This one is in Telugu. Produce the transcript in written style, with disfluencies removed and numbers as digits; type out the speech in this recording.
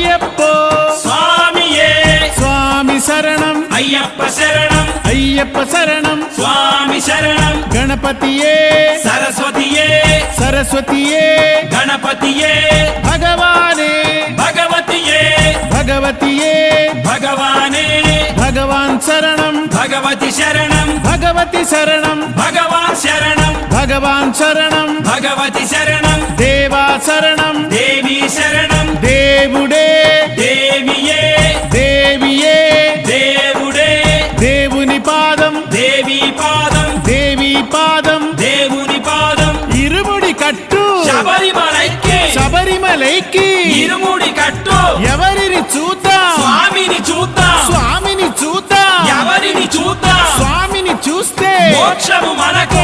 అయ్యప్పో స్వామియే స్వామి శరణం అయ్యప్ప శరణం అయ్యప్ప శరణం స్వామి శరణం గణపతియే సరస్వతియే సరస్వతియే గణపతియే భగవానే భగవతియే భగవతియే భగవానే భగవాన్ శరణం భగవతి శరణం భగవతి శరణం భగవాన్ శరణం భగవాన్ శరణం భగవతి శరణం దేవా శరణం దేవి శరణం దేవుడే దేవియే దేవియే దేవుడే దేవుని పాదం దేవి పాదం దేవి పాదం దేవుని పాదం ఇరుముడి కట్టు శబరిమలైకి శబరిమలైకి ఇరుముడి కట్టు ఎవరిని చూద్దాం స్వామిని చూద్దాం స్వామిని చూద్దాం ఎవరిని చూద్దాం స్వామిని చూస్తే మోక్షము మనకు